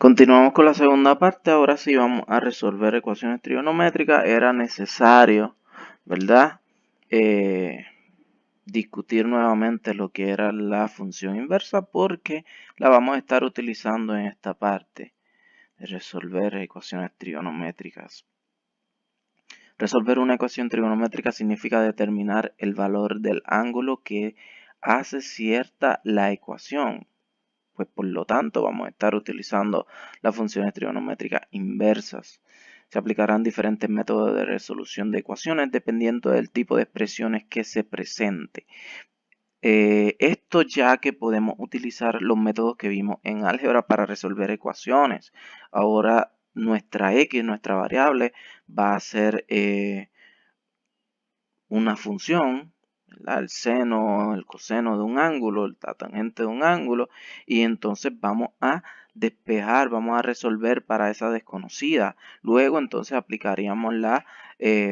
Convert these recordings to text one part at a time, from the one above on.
Continuamos con la segunda parte. Ahora sí vamos a resolver ecuaciones trigonométricas. Era necesario, ¿verdad? Discutir nuevamente lo que era la función inversa porque la vamos a estar utilizando en esta parte de resolver ecuaciones trigonométricas. Resolver una ecuación trigonométrica significa determinar el valor del ángulo que hace cierta la ecuación. Pues por lo tanto vamos a estar utilizando las funciones trigonométricas inversas. Se aplicarán diferentes métodos de resolución de ecuaciones dependiendo del tipo de expresiones que se presente. Esto ya que podemos utilizar los métodos que vimos en álgebra para resolver ecuaciones. Ahora nuestra x, nuestra variable, va a ser una función, ¿verdad? El seno, el coseno de un ángulo, la tangente de un ángulo, y entonces vamos a despejar, vamos a resolver para esa desconocida. Luego entonces aplicaríamos la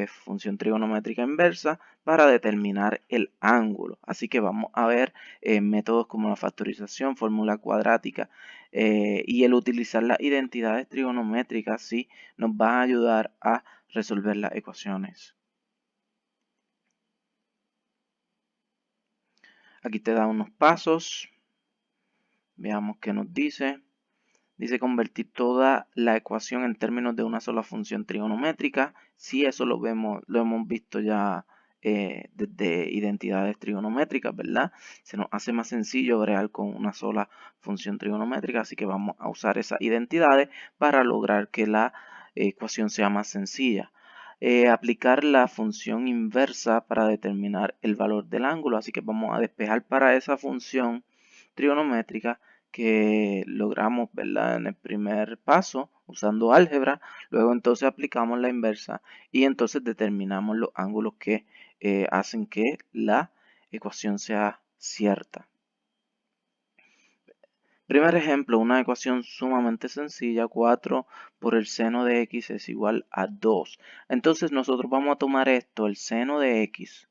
función trigonométrica inversa para determinar el ángulo. Así que vamos a ver métodos como la factorización, fórmula cuadrática y el utilizar las identidades trigonométricas sí nos va a ayudar a resolver las ecuaciones. Aquí te da unos pasos. Veamos qué nos dice. Dice convertir toda la ecuación en términos de una sola función trigonométrica. Sí, eso lo hemos visto ya desde identidades trigonométricas, ¿verdad? Se nos hace más sencillo bregar con una sola función trigonométrica, así que vamos a usar esas identidades para lograr que la ecuación sea más sencilla. Aplicar la función inversa para determinar el valor del ángulo, así que vamos a despejar para esa función trigonométrica que logramos, ¿verdad? En el primer paso usando álgebra. Luego entonces aplicamos la inversa y entonces determinamos los ángulos que hacen que la ecuación sea cierta. Primer ejemplo, una ecuación sumamente sencilla, 4 por el seno de x es igual a 2. Entonces nosotros vamos a tomar esto, el seno de x,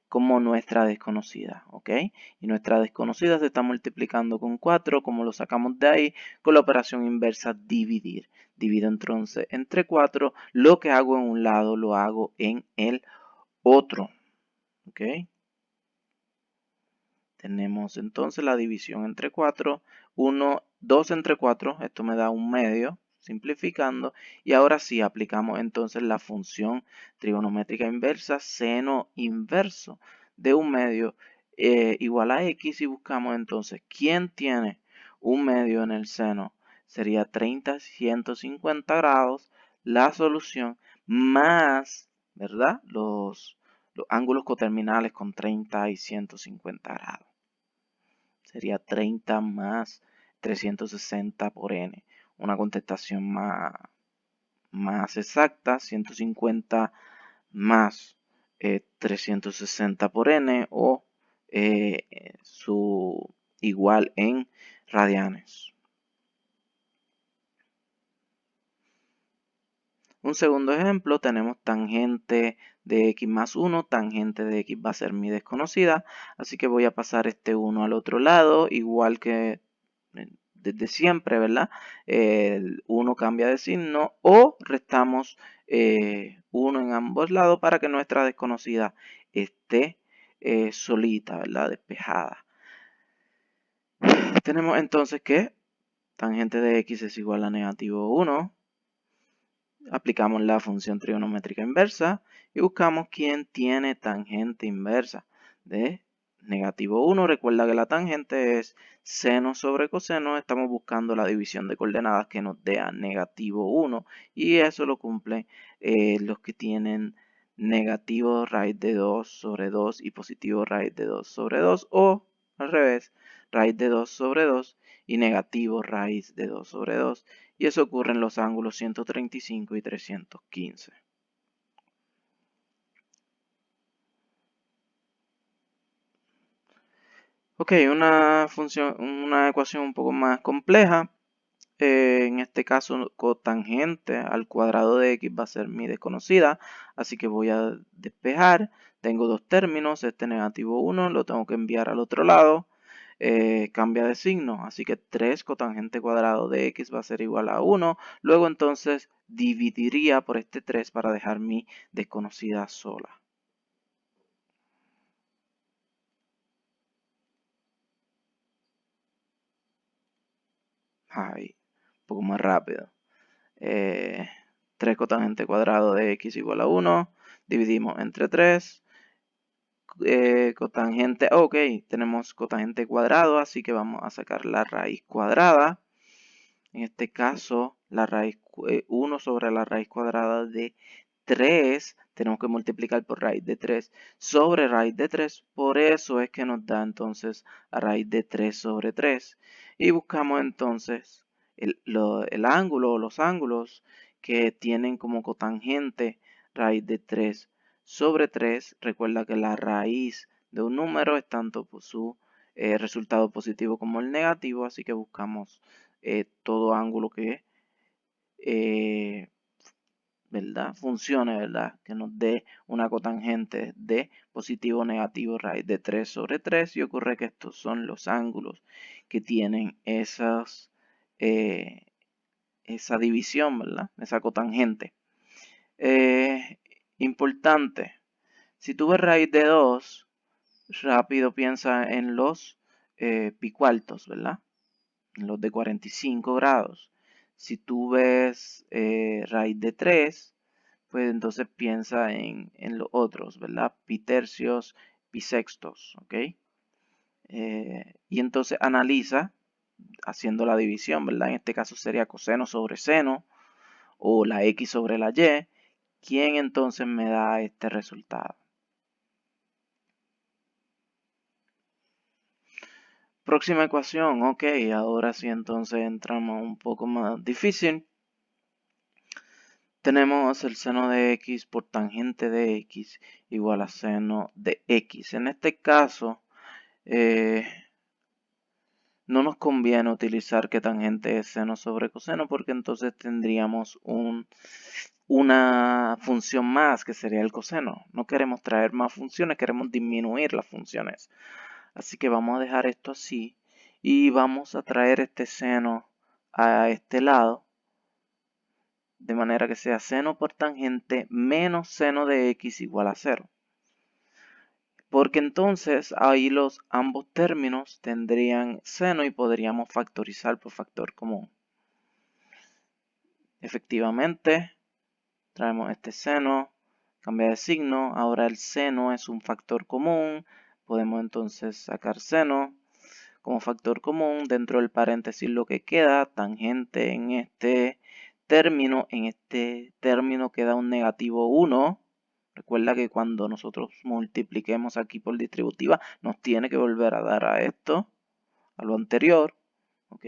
como nuestra desconocida, ¿ok? Y nuestra desconocida se está multiplicando con 4, como lo sacamos de ahí, con la operación inversa dividir. Divido entonces entre 4, lo que hago en un lado lo hago en el otro, ¿ok? Tenemos entonces la división entre 4, 2 entre 4, esto me da un medio, simplificando, y ahora sí aplicamos entonces la función trigonométrica inversa, seno inverso de un medio igual a x, y buscamos entonces quién tiene un medio en el seno, sería 30, 150 grados, la solución, más, ¿verdad? Los ángulos coterminales con 30 y 150 grados. Sería 30 más 360 por n. Una contestación más exacta, 150 más 360 por n o su igual en radianes. Un segundo ejemplo, tenemos tangente de x más 1, tangente de x va a ser mi desconocida, así que voy a pasar este 1 al otro lado, igual que desde siempre, ¿verdad? El 1 cambia de signo o restamos 1 en ambos lados para que nuestra desconocida esté solita, ¿verdad? Despejada. Tenemos entonces que tangente de x es igual a negativo 1. Aplicamos la función trigonométrica inversa y buscamos quién tiene tangente inversa de negativo 1. Recuerda que la tangente es seno sobre coseno. Estamos buscando la división de coordenadas que nos dé a negativo 1 y eso lo cumplen los que tienen negativo raíz de 2 sobre 2 y positivo raíz de 2 sobre 2 o al revés, raíz de 2 sobre 2 y negativo raíz de 2 sobre 2. Y eso ocurre en los ángulos 135 y 315. Ok, una ecuación un poco más compleja. En este caso, cotangente al cuadrado de x va a ser mi desconocida. Así que voy a despejar. Tengo dos términos. Este negativo 1 lo tengo que enviar al otro lado. cambia de signo. Así que 3 cotangente cuadrado de x va a ser igual a 1. Luego entonces dividiría por este 3 para dejar mi desconocida sola. Ahí, un poco más rápido. 3 cotangente cuadrado de x igual a 1. Dividimos entre 3. Cotangente, ok, tenemos cotangente cuadrado, así que vamos a sacar la raíz cuadrada. En este caso, la raíz 1 sobre la raíz cuadrada de 3, tenemos que multiplicar por raíz de 3 sobre raíz de 3, por eso es que nos da entonces a raíz de 3 sobre 3. Y buscamos entonces el ángulo o los ángulos que tienen como cotangente raíz de 3 sobre 3. Recuerda que la raíz de un número es tanto por su resultado positivo como el negativo, así que buscamos todo ángulo que ¿verdad? Funcione, ¿verdad? Que nos dé una cotangente de positivo o negativo raíz de 3 sobre 3 y ocurre que estos son los ángulos que tienen esa división, ¿verdad? Esa cotangente. Importante, si tú ves raíz de 2, rápido piensa en los picuartos, ¿verdad? En los de 45 grados. Si tú ves raíz de 3, pues entonces piensa en los otros, ¿verdad? Pitercios, bisextos, ¿ok? Y entonces analiza haciendo la división, ¿verdad? En este caso sería coseno sobre seno o la x sobre la y. ¿Quién entonces me da este resultado? Próxima ecuación, ok, ahora sí entonces entramos un poco más difícil. Tenemos el seno de x por tangente de x igual a seno de x. En este caso, no nos conviene utilizar que tangente es seno sobre coseno porque entonces tendríamos una función más que sería el coseno. No queremos traer más funciones, queremos disminuir las funciones. Así que vamos a dejar esto así y vamos a traer este seno a este lado de manera que sea seno por tangente menos seno de x igual a 0. Porque entonces ahí ambos términos tendrían seno y podríamos factorizar por factor común. Efectivamente, traemos este seno, cambia de signo, ahora el seno es un factor común, podemos entonces sacar seno como factor común, dentro del paréntesis lo que queda, tangente en este término queda un negativo 1. Recuerda que cuando nosotros multipliquemos aquí por distributiva, nos tiene que volver a dar a esto, a lo anterior. ¿Ok?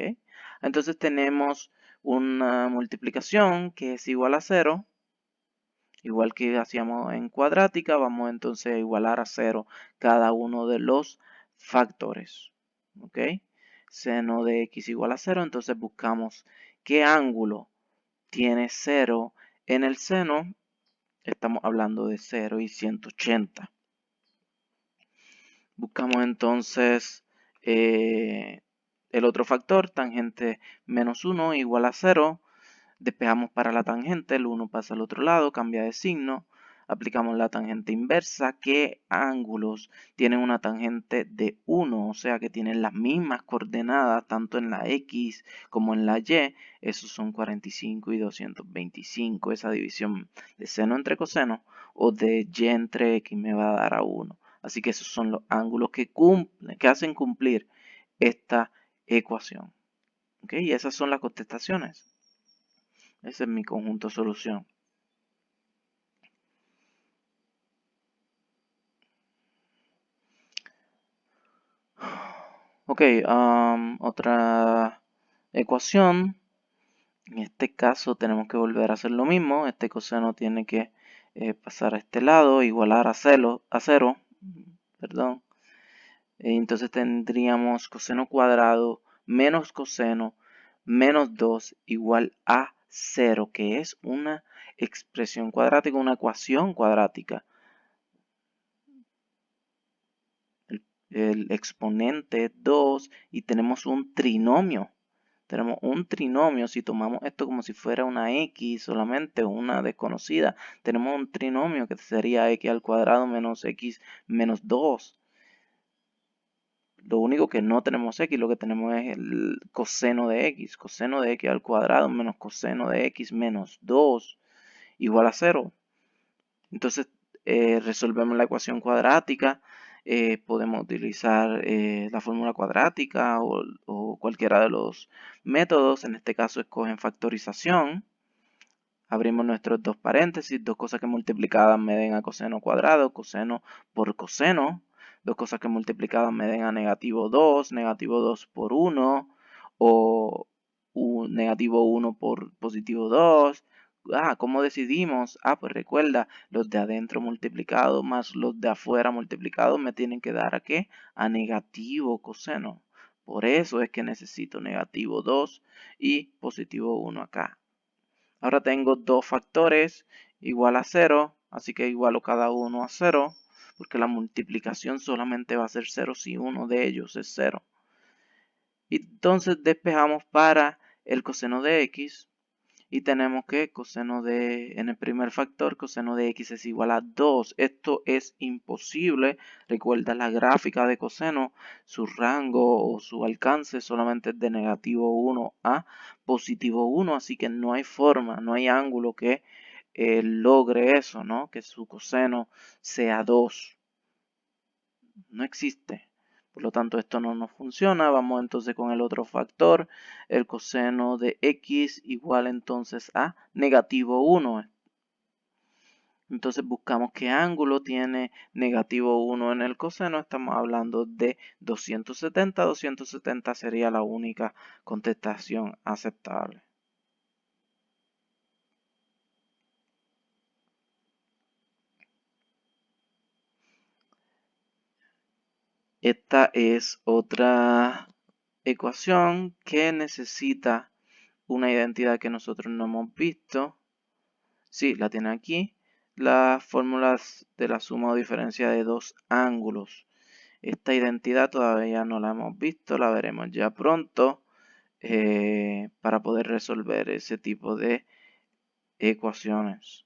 Entonces tenemos una multiplicación que es igual a 0. Igual que hacíamos en cuadrática, vamos entonces a igualar a 0 cada uno de los factores. ¿Ok? Seno de x igual a 0, entonces buscamos qué ángulo tiene 0 en el seno. Estamos hablando de 0 y 180. Buscamos entonces el otro factor, tangente menos 1 igual a 0. Despejamos para la tangente, el 1 pasa al otro lado, cambia de signo. Aplicamos la tangente inversa. ¿Qué ángulos tienen una tangente de 1? O sea que tienen las mismas coordenadas tanto en la X como en la Y. Esos son 45 y 225. Esa división de seno entre coseno o de Y entre X me va a dar a 1. Así que esos son los ángulos que hacen cumplir esta ecuación. ¿Ok? Y esas son las contestaciones. Ese es mi conjunto solución. Ok, otra ecuación. En este caso tenemos que volver a hacer lo mismo. Este coseno tiene que pasar a este lado, igualar a 0. Perdón. Entonces tendríamos coseno cuadrado menos coseno menos 2 igual a 0, que es una expresión cuadrática, una ecuación cuadrática. el exponente 2 y tenemos un trinomio. Tenemos un trinomio, si tomamos esto como si fuera una x solamente, una desconocida, tenemos un trinomio que sería x al cuadrado menos x menos 2. Lo único que no tenemos x, lo que tenemos es el coseno de x. Coseno de x al cuadrado menos coseno de x menos 2 igual a 0. Entonces resolvemos la ecuación cuadrática. Podemos utilizar la fórmula cuadrática o cualquiera de los métodos. En este caso escogen factorización. Abrimos nuestros dos paréntesis, dos cosas que multiplicadas me den a coseno cuadrado, coseno por coseno. Dos cosas que multiplicadas me den a negativo 2 por 1, o negativo 1 por positivo 2. ¿Cómo decidimos? Pues recuerda, los de adentro multiplicados más los de afuera multiplicados me tienen que dar ¿a qué? A negativo coseno. Por eso es que necesito negativo 2 y positivo 1 acá. Ahora tengo dos factores igual a 0, así que igualo cada uno a 0, porque la multiplicación solamente va a ser 0 si uno de ellos es 0. Y entonces despejamos para el coseno de x y tenemos que en el primer factor, coseno de x es igual a 2. Esto es imposible. Recuerda la gráfica de coseno, su rango o su alcance solamente es de negativo 1 a positivo 1, así que no hay forma, no hay ángulo que logre eso, ¿no? Que su coseno sea 2. No existe. Por lo tanto, esto no nos funciona. Vamos entonces con el otro factor. El coseno de x igual entonces a negativo 1. Entonces buscamos qué ángulo tiene negativo 1 en el coseno. Estamos hablando de 270. 270 sería la única contestación aceptable. Esta es otra ecuación que necesita una identidad que nosotros no hemos visto. Sí, la tiene aquí. Las fórmulas de la suma o diferencia de dos ángulos. Esta identidad todavía no la hemos visto, la veremos ya pronto para poder resolver ese tipo de ecuaciones.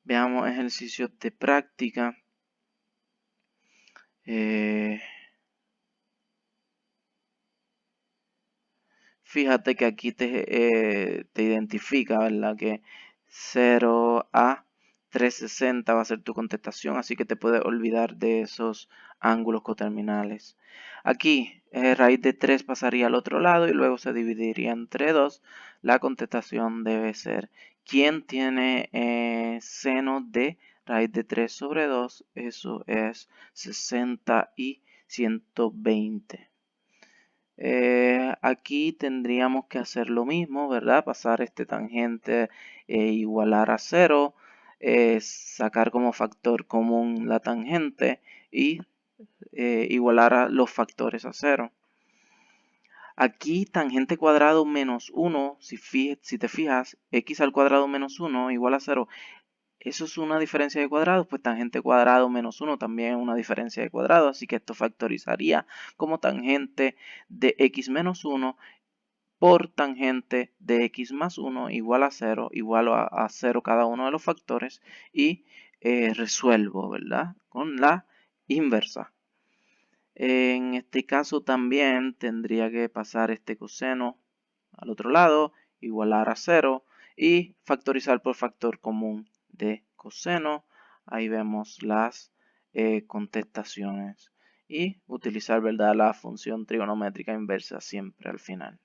Veamos ejercicios de práctica. Fíjate que aquí te identifica, ¿verdad? Que 0 a 360 va a ser tu contestación, así que te puedes olvidar de esos ángulos coterminales. Aquí, raíz de 3 pasaría al otro lado y luego se dividiría entre 2. La contestación debe ser, ¿quién tiene seno de raíz de 3 sobre 2? Eso es 60 y 120. Aquí tendríamos que hacer lo mismo, ¿verdad? Pasar este tangente igualar a 0, sacar como factor común la tangente y igualar a los factores a 0. Aquí tangente cuadrado menos 1, si te fijas, x al cuadrado menos 1 igual a 0. Eso es una diferencia de cuadrados, pues tangente cuadrado menos 1 también es una diferencia de cuadrados, así que esto factorizaría como tangente de x menos 1 por tangente de x más 1 igual a 0, igual a 0 cada uno de los factores y resuelvo, ¿verdad? Con la inversa. En este caso también tendría que pasar este coseno al otro lado, igualar a 0 y factorizar por factor común de coseno. Ahí vemos las contestaciones y utilizar, ¿verdad?, la función trigonométrica inversa siempre al final.